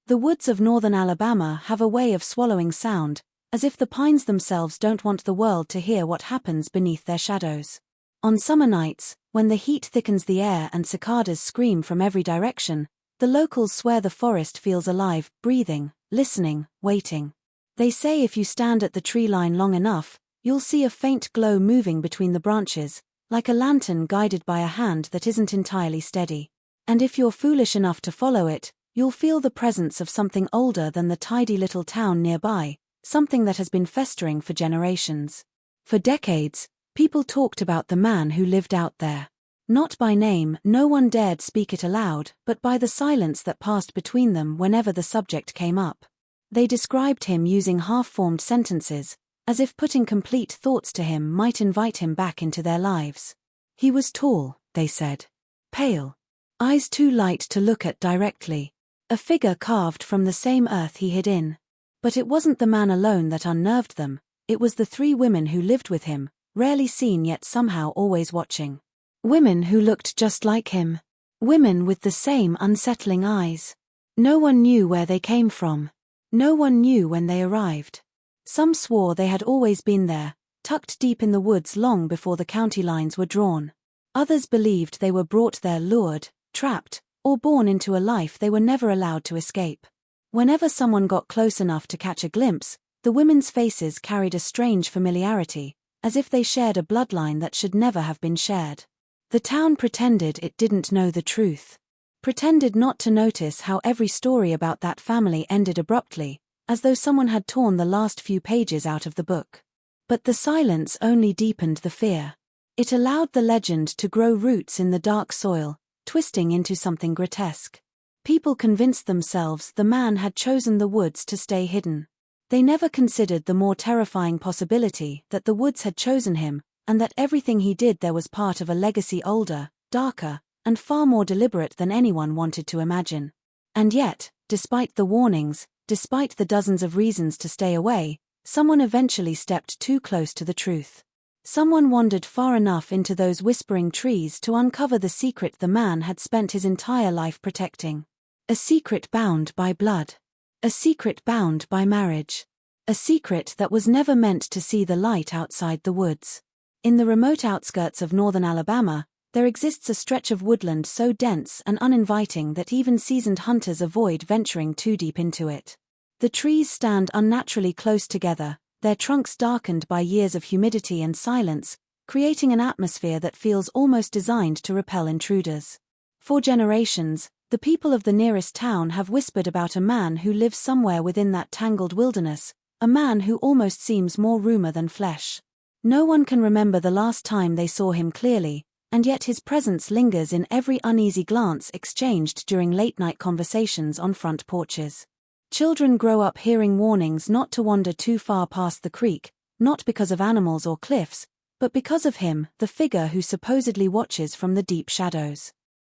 The woods of northern Alabama have a way of swallowing sound, as if the pines themselves don't want the world to hear what happens beneath their shadows. On summer nights, when the heat thickens the air and cicadas scream from every direction, the locals swear the forest feels alive, breathing, listening, waiting. They say if you stand at the tree line long enough, you'll see a faint glow moving between the branches, like a lantern guided by a hand that isn't entirely steady. And if you're foolish enough to follow it, you'll feel the presence of something older than the tidy little town nearby, something that has been festering for generations. For decades, people talked about the man who lived out there. Not by name, no one dared speak it aloud, but by the silence that passed between them whenever the subject came up. They described him using half-formed sentences, as if putting complete thoughts to him might invite him back into their lives. He was tall, they said. Pale. Eyes too light to look at directly. A figure carved from the same earth he hid in. But it wasn't the man alone that unnerved them, it was the 3 women who lived with him, rarely seen yet somehow always watching. Women who looked just like him. Women with the same unsettling eyes. No one knew where they came from. No one knew when they arrived. Some swore they had always been there, tucked deep in the woods long before the county lines were drawn. Others believed they were brought there lured, trapped, or born into a life they were never allowed to escape. Whenever someone got close enough to catch a glimpse, the women's faces carried a strange familiarity, as if they shared a bloodline that should never have been shared. The town pretended it didn't know the truth. Pretended not to notice how every story about that family ended abruptly, as though someone had torn the last few pages out of the book. But the silence only deepened the fear. It allowed the legend to grow roots in the dark soil, twisting into something grotesque. People convinced themselves the man had chosen the woods to stay hidden. They never considered the more terrifying possibility that the woods had chosen him, and that everything he did there was part of a legacy older, darker, and far more deliberate than anyone wanted to imagine. And yet, despite the warnings, despite the dozens of reasons to stay away, someone eventually stepped too close to the truth. Someone wandered far enough into those whispering trees to uncover the secret the man had spent his entire life protecting. A secret bound by blood. A secret bound by marriage. A secret that was never meant to see the light outside the woods. In the remote outskirts of northern Alabama, there exists a stretch of woodland so dense and uninviting that even seasoned hunters avoid venturing too deep into it. The trees stand unnaturally close together, their trunks darkened by years of humidity and silence, creating an atmosphere that feels almost designed to repel intruders. For generations, the people of the nearest town have whispered about a man who lives somewhere within that tangled wilderness, a man who almost seems more rumor than flesh. No one can remember the last time they saw him clearly, and yet his presence lingers in every uneasy glance exchanged during late-night conversations on front porches. Children grow up hearing warnings not to wander too far past the creek, not because of animals or cliffs, but because of him, the figure who supposedly watches from the deep shadows.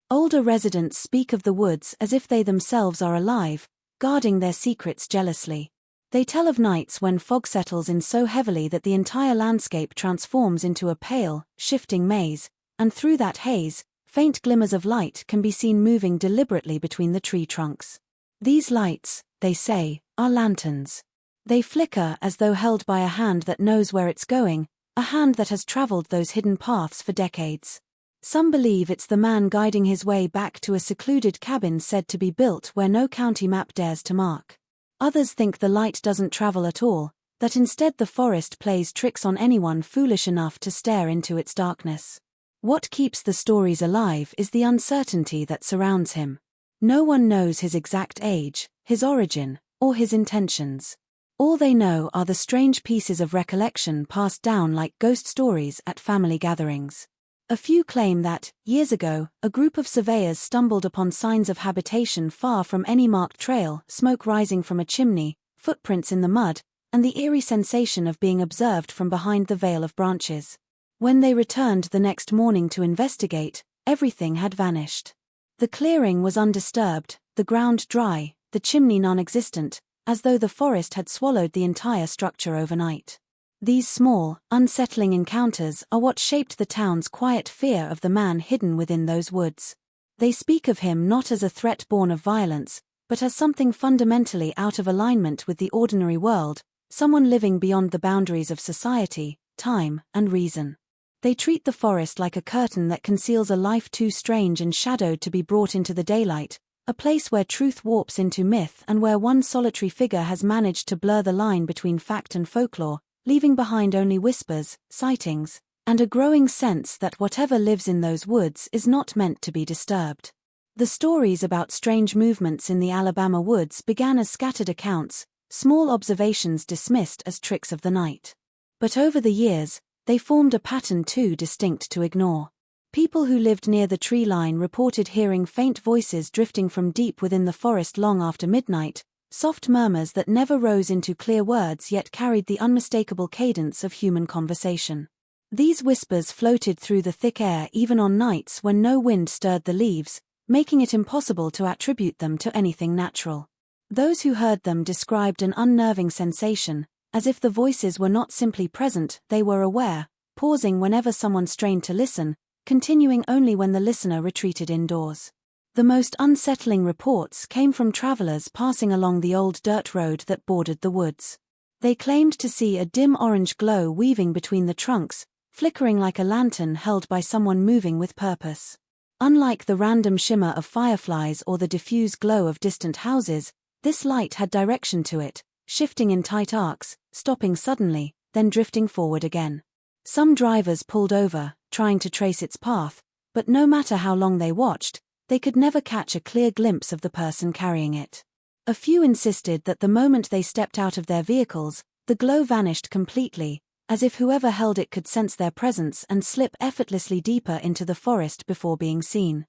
Older residents speak of the woods as if they themselves are alive, guarding their secrets jealously. They tell of nights when fog settles in so heavily that the entire landscape transforms into a pale, shifting maze, and through that haze, faint glimmers of light can be seen moving deliberately between the tree trunks. These lights, they say, are lanterns. They flicker as though held by a hand that knows where it's going, a hand that has traveled those hidden paths for decades. Some believe it's the man guiding his way back to a secluded cabin said to be built where no county map dares to mark. Others think the light doesn't travel at all, that instead the forest plays tricks on anyone foolish enough to stare into its darkness. What keeps the stories alive is the uncertainty that surrounds him. No one knows his exact age, his origin, or his intentions. All they know are the strange pieces of recollection passed down like ghost stories at family gatherings. A few claim that, years ago, a group of surveyors stumbled upon signs of habitation far from any marked trail, smoke rising from a chimney, footprints in the mud, and the eerie sensation of being observed from behind the veil of branches. When they returned the next morning to investigate, everything had vanished. The clearing was undisturbed, the ground dry, the chimney non-existent, as though the forest had swallowed the entire structure overnight. These small, unsettling encounters are what shaped the town's quiet fear of the man hidden within those woods. They speak of him not as a threat born of violence, but as something fundamentally out of alignment with the ordinary world, someone living beyond the boundaries of society, time, and reason. They treat the forest like a curtain that conceals a life too strange and shadowed to be brought into the daylight, a place where truth warps into myth and where one solitary figure has managed to blur the line between fact and folklore, leaving behind only whispers, sightings, and a growing sense that whatever lives in those woods is not meant to be disturbed. The stories about strange movements in the Alabama woods began as scattered accounts, small observations dismissed as tricks of the night. But over the years, they formed a pattern too distinct to ignore. People who lived near the tree line reported hearing faint voices drifting from deep within the forest long after midnight, soft murmurs that never rose into clear words yet carried the unmistakable cadence of human conversation. These whispers floated through the thick air even on nights when no wind stirred the leaves, making it impossible to attribute them to anything natural. Those who heard them described an unnerving sensation, as if the voices were not simply present, they were aware, pausing whenever someone strained to listen, continuing only when the listener retreated indoors. The most unsettling reports came from travelers passing along the old dirt road that bordered the woods. They claimed to see a dim orange glow weaving between the trunks, flickering like a lantern held by someone moving with purpose. Unlike the random shimmer of fireflies or the diffuse glow of distant houses, this light had direction to it, shifting in tight arcs, stopping suddenly, then drifting forward again. Some drivers pulled over, trying to trace its path, but no matter how long they watched, they could never catch a clear glimpse of the person carrying it. A few insisted that the moment they stepped out of their vehicles, the glow vanished completely, as if whoever held it could sense their presence and slip effortlessly deeper into the forest before being seen.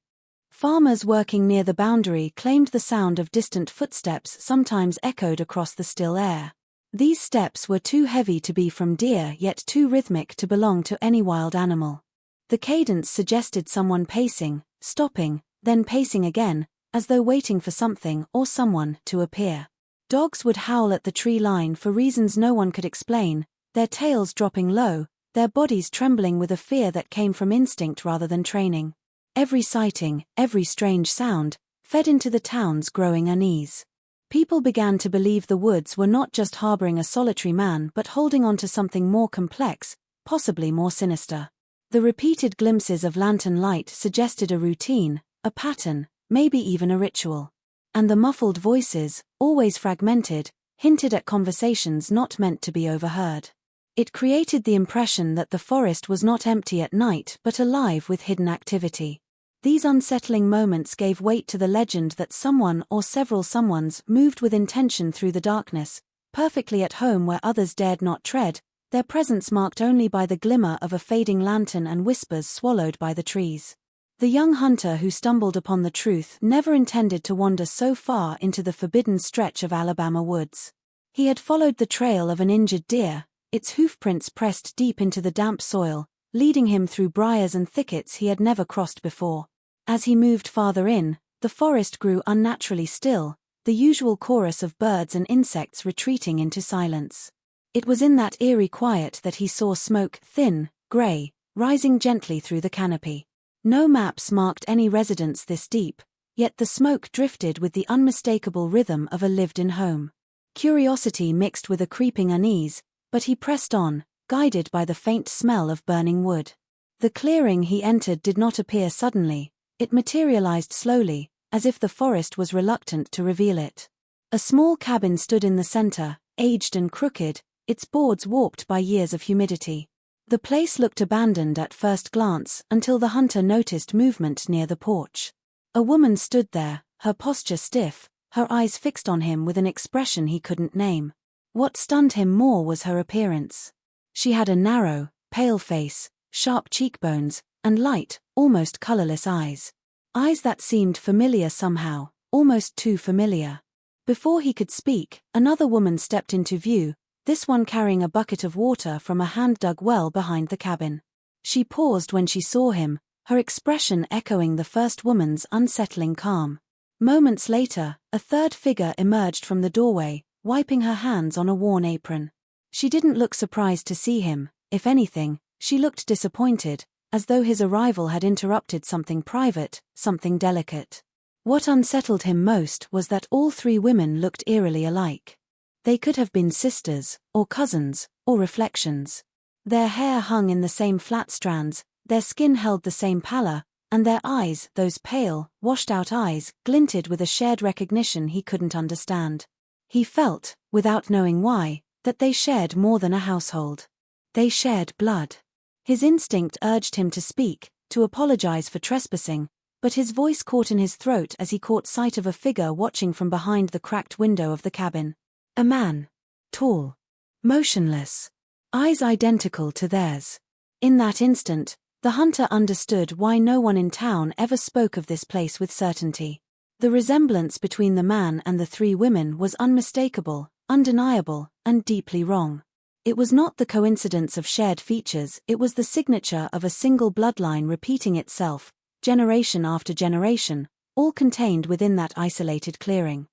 Farmers working near the boundary claimed the sound of distant footsteps sometimes echoed across the still air. These steps were too heavy to be from deer yet too rhythmic to belong to any wild animal. The cadence suggested someone pacing, stopping, then pacing again, as though waiting for something or someone to appear. Dogs would howl at the tree line for reasons no one could explain, their tails dropping low, their bodies trembling with a fear that came from instinct rather than training. Every sighting, every strange sound, fed into the town's growing unease. People began to believe the woods were not just harboring a solitary man but holding on to something more complex, possibly more sinister. The repeated glimpses of lantern light suggested a routine, a pattern, maybe even a ritual. And the muffled voices, always fragmented, hinted at conversations not meant to be overheard. It created the impression that the forest was not empty at night but alive with hidden activity. These unsettling moments gave weight to the legend that someone or several someones moved with intention through the darkness, perfectly at home where others dared not tread, their presence marked only by the glimmer of a fading lantern and whispers swallowed by the trees. The young hunter who stumbled upon the truth never intended to wander so far into the forbidden stretch of Alabama woods. He had followed the trail of an injured deer, its hoofprints pressed deep into the damp soil, leading him through briars and thickets he had never crossed before. As he moved farther in, the forest grew unnaturally still, the usual chorus of birds and insects retreating into silence. It was in that eerie quiet that he saw smoke, thin, gray, rising gently through the canopy. No maps marked any residence this deep, yet the smoke drifted with the unmistakable rhythm of a lived-in home. Curiosity mixed with a creeping unease, but he pressed on, guided by the faint smell of burning wood. The clearing he entered did not appear suddenly, it materialized slowly, as if the forest was reluctant to reveal it. A small cabin stood in the center, aged and crooked, its boards warped by years of humidity. The place looked abandoned at first glance until the hunter noticed movement near the porch. A woman stood there, her posture stiff, her eyes fixed on him with an expression he couldn't name. What stunned him more was her appearance. She had a narrow, pale face, sharp cheekbones, and light, almost colorless eyes. Eyes that seemed familiar somehow, almost too familiar. Before he could speak, another woman stepped into view, this one carrying a bucket of water from a hand-dug well behind the cabin. She paused when she saw him, her expression echoing the first woman's unsettling calm. Moments later, a third figure emerged from the doorway, wiping her hands on a worn apron. She didn't look surprised to see him, if anything, she looked disappointed, as though his arrival had interrupted something private, something delicate. What unsettled him most was that all three women looked eerily alike. They could have been sisters, or cousins, or reflections. Their hair hung in the same flat strands, their skin held the same pallor, and their eyes, those pale, washed-out eyes, glinted with a shared recognition he couldn't understand. He felt, without knowing why, that they shared more than a household. They shared blood. His instinct urged him to speak, to apologize for trespassing, but his voice caught in his throat as he caught sight of a figure watching from behind the cracked window of the cabin. A man. Tall. Motionless. Eyes identical to theirs. In that instant, the hunter understood why no one in town ever spoke of this place with certainty. The resemblance between the man and the three women was unmistakable, undeniable, and deeply wrong. It was not the coincidence of shared features, it was the signature of a single bloodline repeating itself, generation after generation, all contained within that isolated clearing.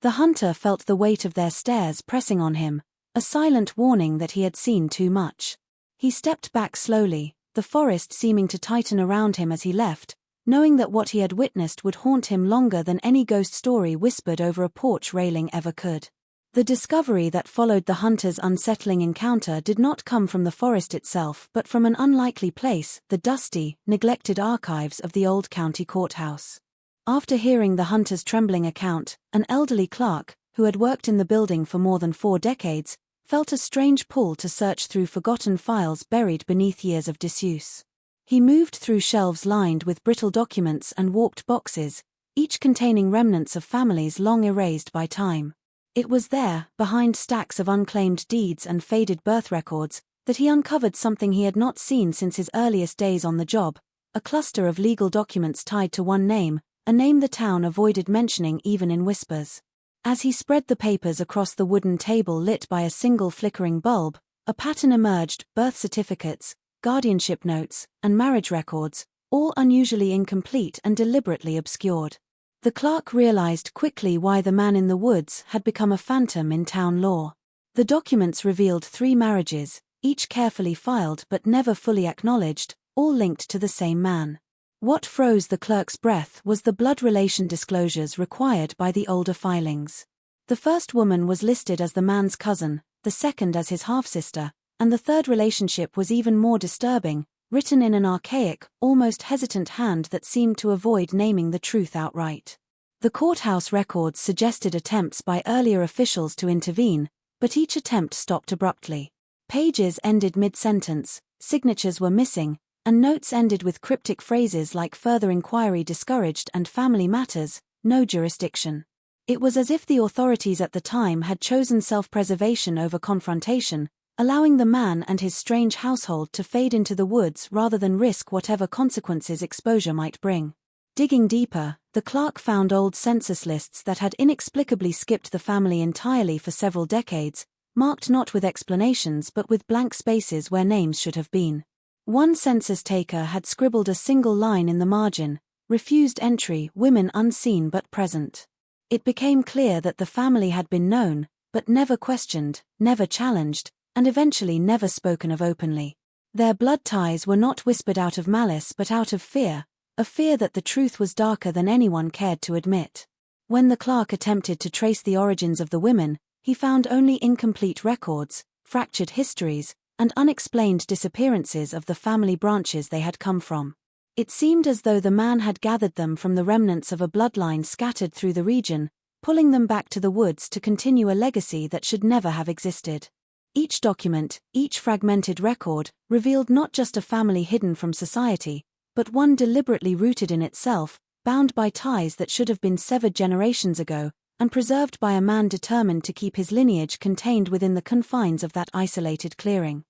The hunter felt the weight of their stares pressing on him, a silent warning that he had seen too much. He stepped back slowly, the forest seeming to tighten around him as he left, knowing that what he had witnessed would haunt him longer than any ghost story whispered over a porch railing ever could. The discovery that followed the hunter's unsettling encounter did not come from the forest itself but from an unlikely place, the dusty, neglected archives of the old county courthouse. After hearing the hunter's trembling account, an elderly clerk, who had worked in the building for more than 4 decades, felt a strange pull to search through forgotten files buried beneath years of disuse. He moved through shelves lined with brittle documents and warped boxes, each containing remnants of families long erased by time. It was there, behind stacks of unclaimed deeds and faded birth records, that he uncovered something he had not seen since his earliest days on the job, a cluster of legal documents tied to one name, a name the town avoided mentioning even in whispers. As he spread the papers across the wooden table lit by a single flickering bulb, a pattern emerged: birth certificates, guardianship notes, and marriage records, all unusually incomplete and deliberately obscured. The clerk realized quickly why the man in the woods had become a phantom in town law. The documents revealed 3 marriages, each carefully filed but never fully acknowledged, all linked to the same man. What froze the clerk's breath was the blood relation disclosures required by the older filings. The first woman was listed as the man's cousin, the second as his half-sister, and the third relationship was even more disturbing, written in an archaic, almost hesitant hand that seemed to avoid naming the truth outright. The courthouse records suggested attempts by earlier officials to intervene, but each attempt stopped abruptly. Pages ended mid-sentence, signatures were missing, and notes ended with cryptic phrases like "further inquiry discouraged" and "family matters, no jurisdiction." It was as if the authorities at the time had chosen self-preservation over confrontation, allowing the man and his strange household to fade into the woods rather than risk whatever consequences exposure might bring. Digging deeper, the clerk found old census lists that had inexplicably skipped the family entirely for several decades, marked not with explanations but with blank spaces where names should have been. One census taker had scribbled a single line in the margin: "Refused entry, women unseen but present." It became clear that the family had been known, but never questioned, never challenged, and eventually never spoken of openly. Their blood ties were not whispered out of malice but out of fear, a fear that the truth was darker than anyone cared to admit. When the clerk attempted to trace the origins of the women, he found only incomplete records, fractured histories, and unexplained disappearances of the family branches they had come from. It seemed as though the man had gathered them from the remnants of a bloodline scattered through the region, pulling them back to the woods to continue a legacy that should never have existed. Each document, each fragmented record, revealed not just a family hidden from society, but one deliberately rooted in itself, bound by ties that should have been severed generations ago, and preserved by a man determined to keep his lineage contained within the confines of that isolated clearing.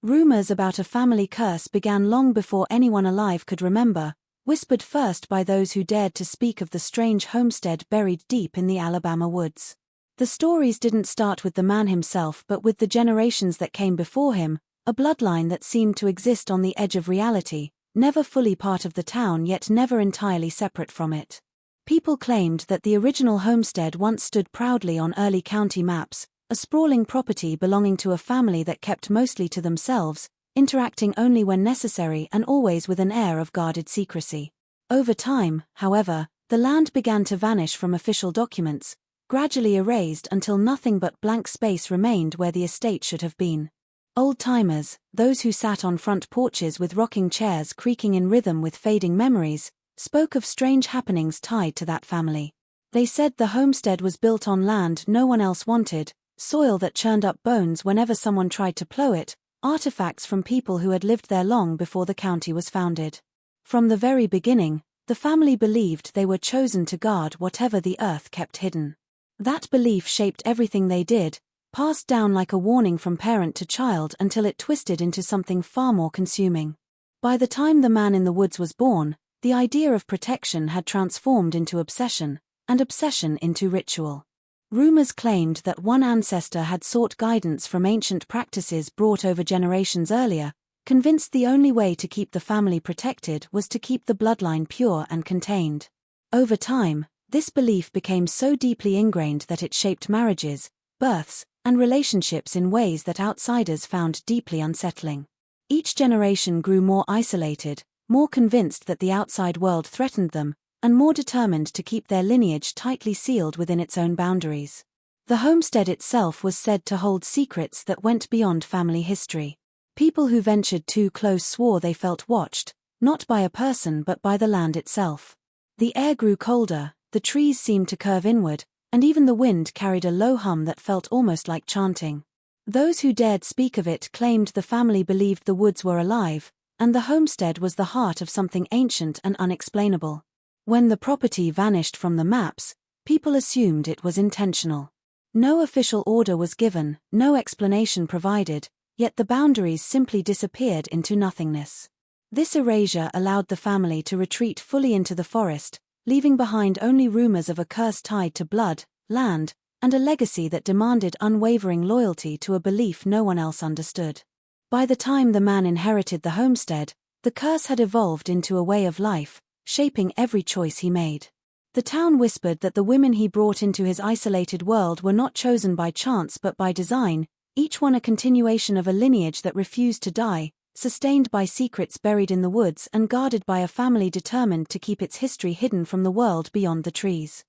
Rumors about a family curse began long before anyone alive could remember, whispered first by those who dared to speak of the strange homestead buried deep in the Alabama woods. The stories didn't start with the man himself but with the generations that came before him, a bloodline that seemed to exist on the edge of reality, never fully part of the town yet never entirely separate from it. People claimed that the original homestead once stood proudly on early county maps, a sprawling property belonging to a family that kept mostly to themselves, interacting only when necessary and always with an air of guarded secrecy. Over time, however, The land began to vanish from official documents, gradually erased until nothing but blank space remained where the estate should have been. Old-timers, those who sat on front porches with rocking chairs creaking in rhythm with fading memories, spoke of strange happenings tied to that family. They said the homestead was built on land no one else wanted, soil that churned up bones whenever someone tried to plow it, artifacts from people who had lived there long before the county was founded. From the very beginning, the family believed they were chosen to guard whatever the earth kept hidden. That belief shaped everything they did, passed down like a warning from parent to child until it twisted into something far more consuming. By the time the man in the woods was born, the idea of protection had transformed into obsession, and obsession into ritual. Rumors claimed that one ancestor had sought guidance from ancient practices brought over generations earlier, convinced the only way to keep the family protected was to keep the bloodline pure and contained. Over time, this belief became so deeply ingrained that it shaped marriages, births, and relationships in ways that outsiders found deeply unsettling. Each generation grew more isolated, more convinced that the outside world threatened them, and more determined to keep their lineage tightly sealed within its own boundaries. The homestead itself was said to hold secrets that went beyond family history. People who ventured too close swore they felt watched, not by a person but by the land itself. The air grew colder, the trees seemed to curve inward, and even the wind carried a low hum that felt almost like chanting. Those who dared speak of it claimed the family believed the woods were alive, and the homestead was the heart of something ancient and unexplainable. When the property vanished from the maps, people assumed it was intentional. No official order was given, no explanation provided, yet the boundaries simply disappeared into nothingness. This erasure allowed the family to retreat fully into the forest, leaving behind only rumors of a curse tied to blood, land, and a legacy that demanded unwavering loyalty to a belief no one else understood. By the time the man inherited the homestead, the curse had evolved into a way of life, shaping every choice he made. The town whispered that the women he brought into his isolated world were not chosen by chance but by design, each one a continuation of a lineage that refused to die, sustained by secrets buried in the woods and guarded by a family determined to keep its history hidden from the world beyond the trees.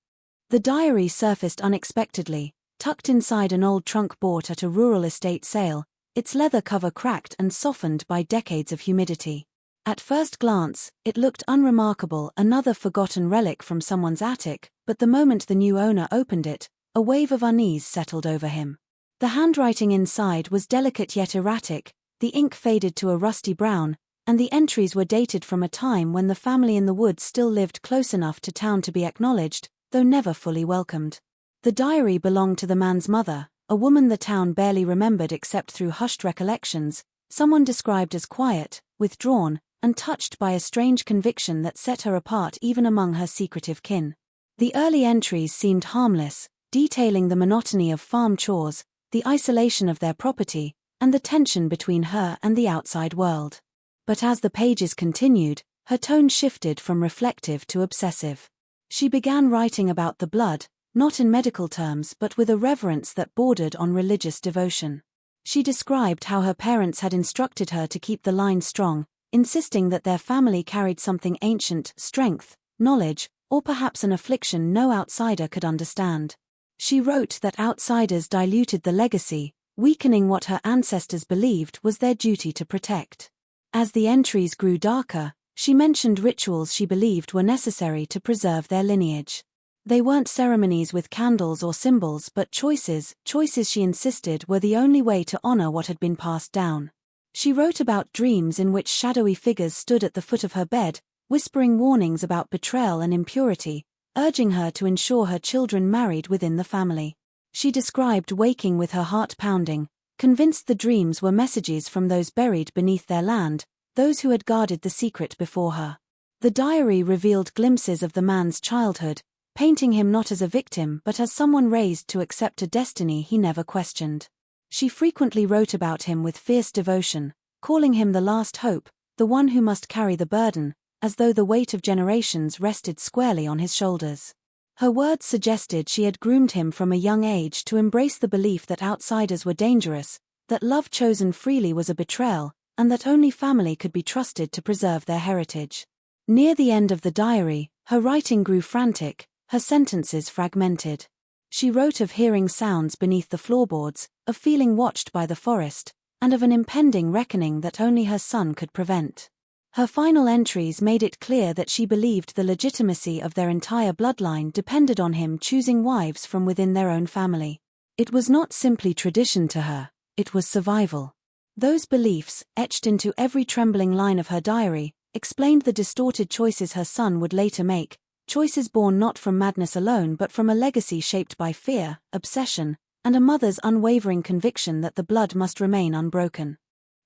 The diary surfaced unexpectedly, tucked inside an old trunk bought at a rural estate sale, its leather cover cracked and softened by decades of humidity. At first glance, it looked unremarkable, another forgotten relic from someone's attic, but the moment the new owner opened it, a wave of unease settled over him. The handwriting inside was delicate yet erratic, the ink faded to a rusty brown, and the entries were dated from a time when the family in the woods still lived close enough to town to be acknowledged, though never fully welcomed. The diary belonged to the man's mother, a woman the town barely remembered except through hushed recollections, someone described as quiet, withdrawn, and touched by a strange conviction that set her apart even among her secretive kin. The early entries seemed harmless, detailing the monotony of farm chores, the isolation of their property, and the tension between her and the outside world. But as the pages continued, her tone shifted from reflective to obsessive. She began writing about the blood, not in medical terms but with a reverence that bordered on religious devotion. She described how her parents had instructed her to keep the line strong, insisting that their family carried something ancient, strength, knowledge, or perhaps an affliction no outsider could understand. She wrote that outsiders diluted the legacy, weakening what her ancestors believed was their duty to protect. As the entries grew darker, she mentioned rituals she believed were necessary to preserve their lineage. They weren't ceremonies with candles or symbols but choices she insisted were the only way to honor what had been passed down. She wrote about dreams in which shadowy figures stood at the foot of her bed, whispering warnings about betrayal and impurity, urging her to ensure her children married within the family. She described waking with her heart pounding, convinced the dreams were messages from those buried beneath their land, those who had guarded the secret before her. The diary revealed glimpses of the man's childhood, painting him not as a victim but as someone raised to accept a destiny he never questioned. She frequently wrote about him with fierce devotion, calling him the last hope, the one who must carry the burden, as though the weight of generations rested squarely on his shoulders. Her words suggested she had groomed him from a young age to embrace the belief that outsiders were dangerous, that love chosen freely was a betrayal, and that only family could be trusted to preserve their heritage. Near the end of the diary, her writing grew frantic, her sentences fragmented. She wrote of hearing sounds beneath the floorboards, of feeling watched by the forest, and of an impending reckoning that only her son could prevent. Her final entries made it clear that she believed the legitimacy of their entire bloodline depended on him choosing wives from within their own family. It was not simply tradition to her, it was survival. Those beliefs, etched into every trembling line of her diary, explained the distorted choices her son would later make, choices born not from madness alone but from a legacy shaped by fear, obsession, and a mother's unwavering conviction that the blood must remain unbroken.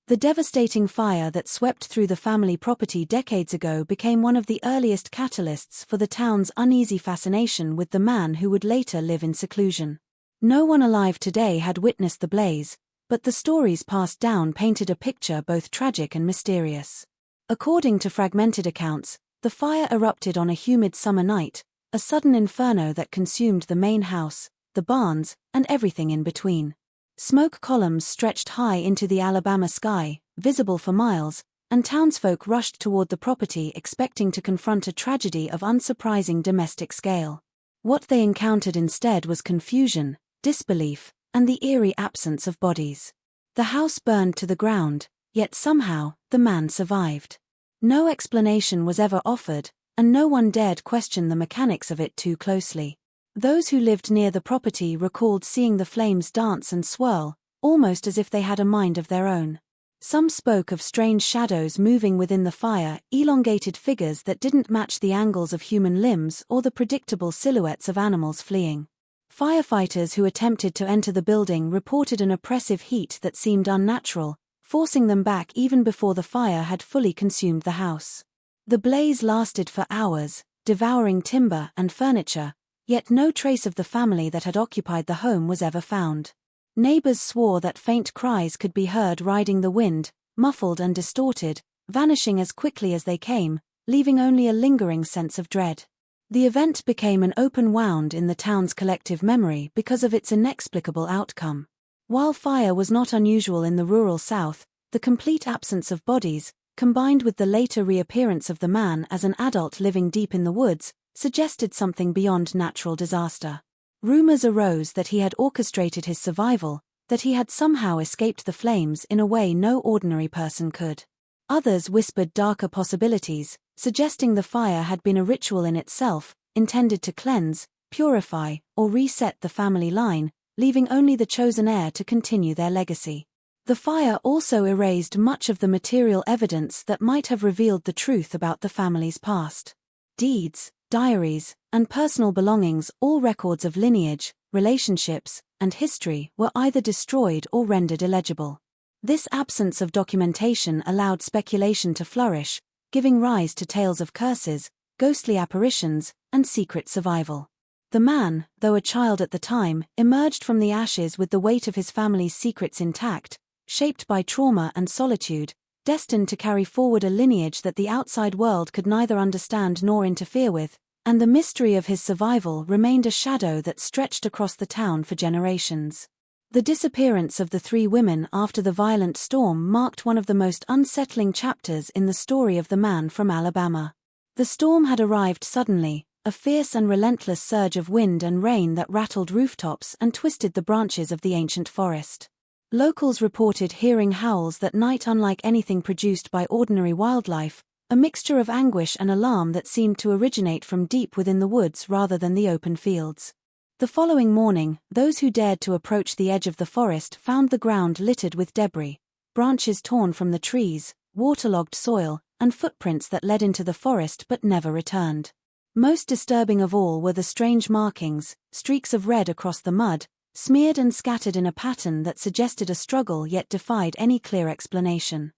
The devastating fire that swept through the family property decades ago became one of the earliest catalysts for the town's uneasy fascination with the man who would later live in seclusion. No one alive today had witnessed the blaze, but the stories passed down painted a picture both tragic and mysterious. According to fragmented accounts, the fire erupted on a humid summer night, a sudden inferno that consumed the main house, the barns, and everything in between. Smoke columns stretched high into the Alabama sky, visible for miles, and townsfolk rushed toward the property expecting to confront a tragedy of unsurprising domestic scale. What they encountered instead was confusion, disbelief, and the eerie absence of bodies. The house burned to the ground, yet somehow, the man survived. No explanation was ever offered, and no one dared question the mechanics of it too closely. Those who lived near the property recalled seeing the flames dance and swirl, almost as if they had a mind of their own. Some spoke of strange shadows moving within the fire, elongated figures that didn't match the angles of human limbs or the predictable silhouettes of animals fleeing. Firefighters who attempted to enter the building reported an oppressive heat that seemed unnatural, forcing them back even before the fire had fully consumed the house. The blaze lasted for hours, devouring timber and furniture, yet no trace of the family that had occupied the home was ever found. Neighbors swore that faint cries could be heard riding the wind, muffled and distorted, vanishing as quickly as they came, leaving only a lingering sense of dread. The event became an open wound in the town's collective memory because of its inexplicable outcome. While fire was not unusual in the rural South, the complete absence of bodies, combined with the later reappearance of the man as an adult living deep in the woods, suggested something beyond natural disaster. Rumors arose that he had orchestrated his survival, that he had somehow escaped the flames in a way no ordinary person could. Others whispered darker possibilities, suggesting the fire had been a ritual in itself, intended to cleanse, purify, or reset the family line, leaving only the chosen heir to continue their legacy. The fire also erased much of the material evidence that might have revealed the truth about the family's past. Deeds, diaries, and personal belongings, all records of lineage, relationships, and history, were either destroyed or rendered illegible. This absence of documentation allowed speculation to flourish, giving rise to tales of curses, ghostly apparitions, and secret survival. The man, though a child at the time, emerged from the ashes with the weight of his family's secrets intact, shaped by trauma and solitude, destined to carry forward a lineage that the outside world could neither understand nor interfere with, and the mystery of his survival remained a shadow that stretched across the town for generations. The disappearance of the three women after the violent storm marked one of the most unsettling chapters in the story of the man from Alabama. The storm had arrived suddenly, a fierce and relentless surge of wind and rain that rattled rooftops and twisted the branches of the ancient forest. Locals reported hearing howls that night unlike anything produced by ordinary wildlife, a mixture of anguish and alarm that seemed to originate from deep within the woods rather than the open fields. The following morning, those who dared to approach the edge of the forest found the ground littered with debris, branches torn from the trees, waterlogged soil, and footprints that led into the forest but never returned. Most disturbing of all were the strange markings, streaks of red across the mud, smeared and scattered in a pattern that suggested a struggle yet defied any clear explanation.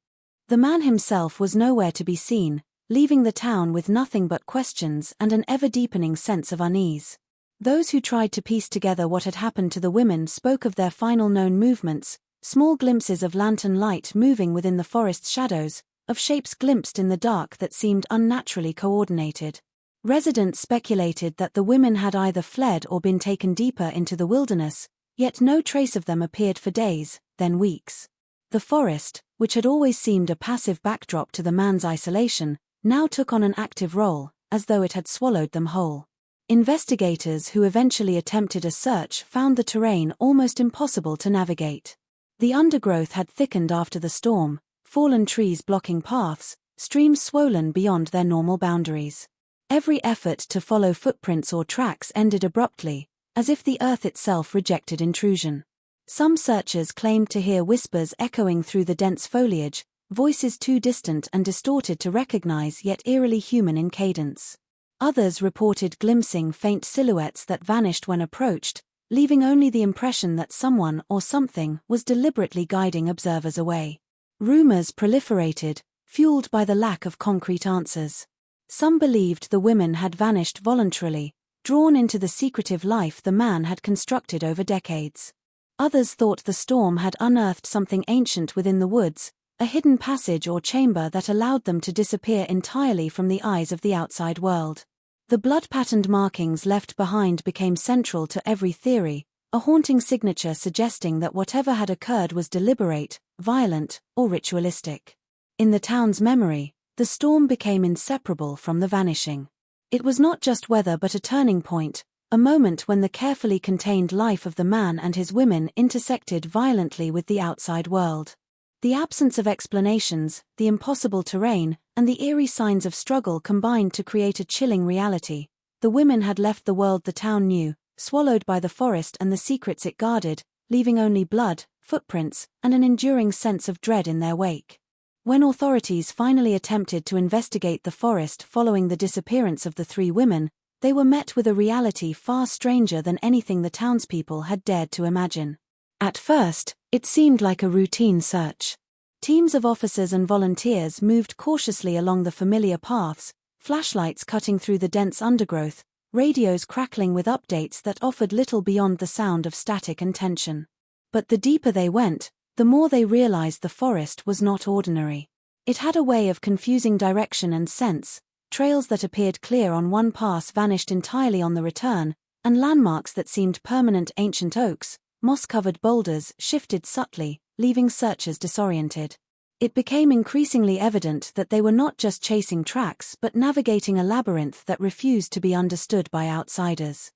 The man himself was nowhere to be seen, leaving the town with nothing but questions and an ever-deepening sense of unease. Those who tried to piece together what had happened to the women spoke of their final known movements, small glimpses of lantern light moving within the forest's shadows, of shapes glimpsed in the dark that seemed unnaturally coordinated. Residents speculated that the women had either fled or been taken deeper into the wilderness, yet no trace of them appeared for days, then weeks. The forest, which had always seemed a passive backdrop to the man's isolation, now took on an active role, as though it had swallowed them whole. Investigators who eventually attempted a search found the terrain almost impossible to navigate. The undergrowth had thickened after the storm, fallen trees blocking paths, streams swollen beyond their normal boundaries. Every effort to follow footprints or tracks ended abruptly, as if the earth itself rejected intrusion. Some searchers claimed to hear whispers echoing through the dense foliage, voices too distant and distorted to recognize yet eerily human in cadence. Others reported glimpsing faint silhouettes that vanished when approached, leaving only the impression that someone or something was deliberately guiding observers away. Rumors proliferated, fueled by the lack of concrete answers. Some believed the women had vanished voluntarily, drawn into the secretive life the man had constructed over decades. Others thought the storm had unearthed something ancient within the woods, a hidden passage or chamber that allowed them to disappear entirely from the eyes of the outside world. The blood-patterned markings left behind became central to every theory, a haunting signature suggesting that whatever had occurred was deliberate, violent, or ritualistic. In the town's memory, the storm became inseparable from the vanishing. It was not just weather but a turning point, a moment when the carefully contained life of the man and his women intersected violently with the outside world. The absence of explanations, the impossible terrain, and the eerie signs of struggle combined to create a chilling reality. The women had left the world the town knew, swallowed by the forest and the secrets it guarded, leaving only blood, footprints, and an enduring sense of dread in their wake. When authorities finally attempted to investigate the forest following the disappearance of the three women, they were met with a reality far stranger than anything the townspeople had dared to imagine. At first, it seemed like a routine search. Teams of officers and volunteers moved cautiously along the familiar paths, flashlights cutting through the dense undergrowth, radios crackling with updates that offered little beyond the sound of static and tension. But the deeper they went, the more they realized the forest was not ordinary. It had a way of confusing direction and sense. Trails that appeared clear on one pass vanished entirely on the return, and landmarks that seemed permanent ancient oaks, moss-covered boulders shifted subtly, leaving searchers disoriented. It became increasingly evident that they were not just chasing tracks but navigating a labyrinth that refused to be understood by outsiders.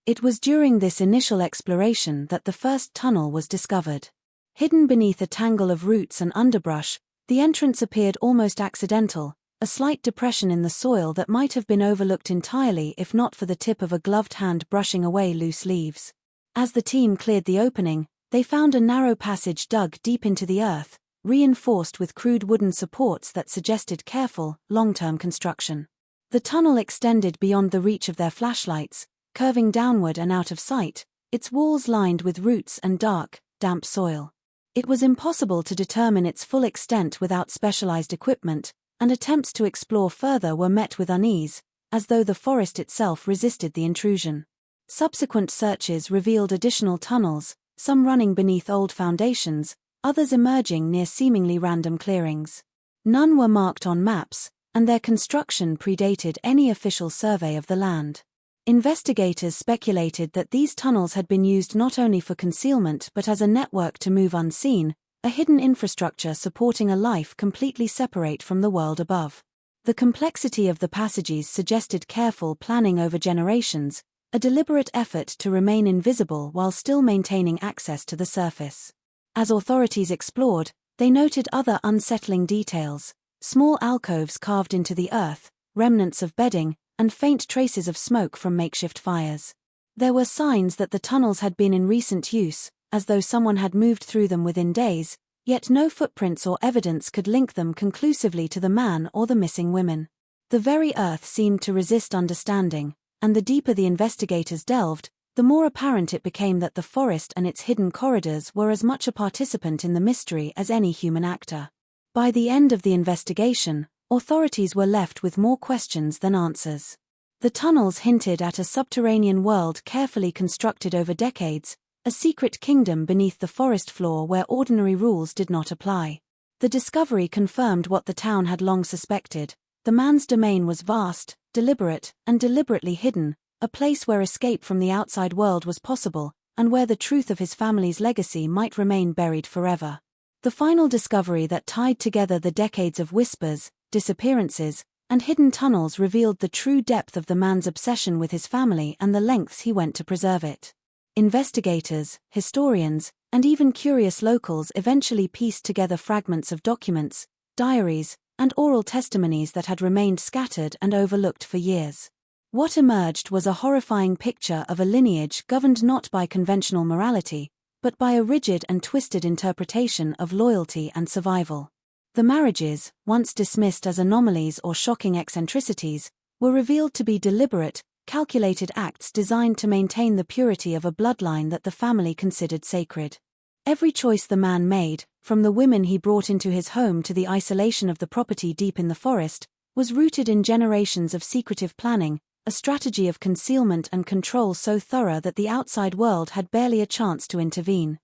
It was during this initial exploration that the first tunnel was discovered. Hidden beneath a tangle of roots and underbrush, the entrance appeared almost accidental, a slight depression in the soil that might have been overlooked entirely if not for the tip of a gloved hand brushing away loose leaves. As the team cleared the opening, they found a narrow passage dug deep into the earth, reinforced with crude wooden supports that suggested careful, long-term construction. The tunnel extended beyond the reach of their flashlights, curving downward and out of sight, its walls lined with roots and dark, damp soil. It was impossible to determine its full extent without specialized equipment, and attempts to explore further were met with unease, as though the forest itself resisted the intrusion. Subsequent searches revealed additional tunnels, some running beneath old foundations, others emerging near seemingly random clearings. None were marked on maps, and their construction predated any official survey of the land. Investigators speculated that these tunnels had been used not only for concealment but as a network to move unseen, a hidden infrastructure supporting a life completely separate from the world above. The complexity of the passages suggested careful planning over generations, a deliberate effort to remain invisible while still maintaining access to the surface. As authorities explored, they noted other unsettling details: small alcoves carved into the earth, remnants of bedding, and faint traces of smoke from makeshift fires. There were signs that the tunnels had been in recent use, as though someone had moved through them within days, yet no footprints or evidence could link them conclusively to the man or the missing women. The very earth seemed to resist understanding, and the deeper the investigators delved, the more apparent it became that the forest and its hidden corridors were as much a participant in the mystery as any human actor. By the end of the investigation, authorities were left with more questions than answers. The tunnels hinted at a subterranean world carefully constructed over decades, a secret kingdom beneath the forest floor where ordinary rules did not apply. The discovery confirmed what the town had long suspected: the man's domain was vast, deliberate, and deliberately hidden, a place where escape from the outside world was possible, and where the truth of his family's legacy might remain buried forever. The final discovery that tied together the decades of whispers, disappearances, and hidden tunnels revealed the true depth of the man's obsession with his family and the lengths he went to preserve it. Investigators, historians, and even curious locals eventually pieced together fragments of documents, diaries, and oral testimonies that had remained scattered and overlooked for years. What emerged was a horrifying picture of a lineage governed not by conventional morality, but by a rigid and twisted interpretation of loyalty and survival. The marriages, once dismissed as anomalies or shocking eccentricities, were revealed to be deliberate, calculated acts designed to maintain the purity of a bloodline that the family considered sacred. Every choice the man made, from the women he brought into his home to the isolation of the property deep in the forest, was rooted in generations of secretive planning, a strategy of concealment and control so thorough that the outside world had barely a chance to intervene.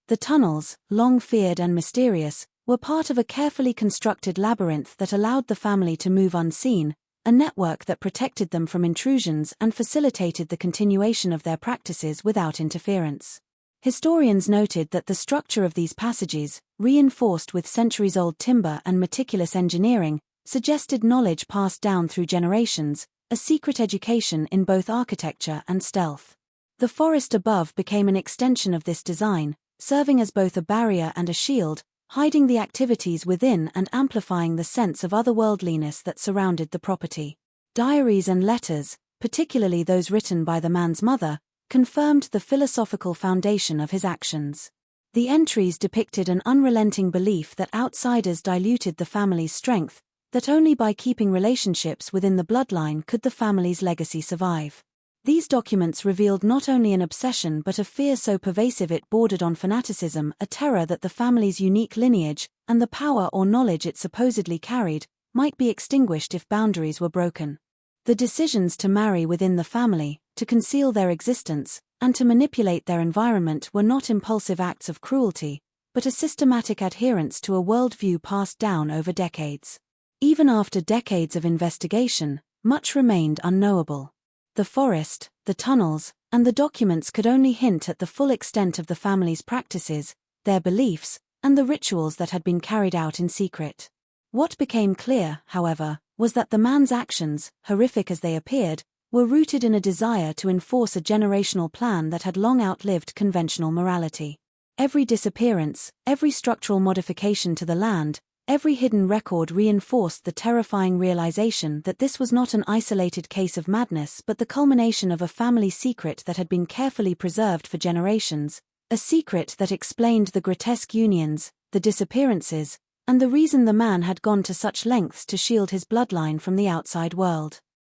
The tunnels, long feared and mysterious, were part of a carefully constructed labyrinth that allowed the family to move unseen, a network that protected them from intrusions and facilitated the continuation of their practices without interference. Historians noted that the structure of these passages, reinforced with centuries-old timber and meticulous engineering, suggested knowledge passed down through generations, a secret education in both architecture and stealth. The forest above became an extension of this design, serving as both a barrier and a shield, hiding the activities within and amplifying the sense of otherworldliness that surrounded the property. Diaries and letters, particularly those written by the man's mother, confirmed the philosophical foundation of his actions. The entries depicted an unrelenting belief that outsiders diluted the family's strength, that only by keeping relationships within the bloodline could the family's legacy survive. These documents revealed not only an obsession but a fear so pervasive it bordered on fanaticism, a terror that the family's unique lineage, and the power or knowledge it supposedly carried, might be extinguished if boundaries were broken. The decisions to marry within the family, to conceal their existence, and to manipulate their environment were not impulsive acts of cruelty, but a systematic adherence to a worldview passed down over decades. Even after decades of investigation, much remained unknowable. The forest, the tunnels, and the documents could only hint at the full extent of the family's practices, their beliefs, and the rituals that had been carried out in secret. What became clear, however, was that the man's actions, horrific as they appeared, were rooted in a desire to enforce a generational plan that had long outlived conventional morality. Every disappearance, every structural modification to the land, every hidden record reinforced the terrifying realization that this was not an isolated case of madness but the culmination of a family secret that had been carefully preserved for generations, a secret that explained the grotesque unions, the disappearances, and the reason the man had gone to such lengths to shield his bloodline from the outside world.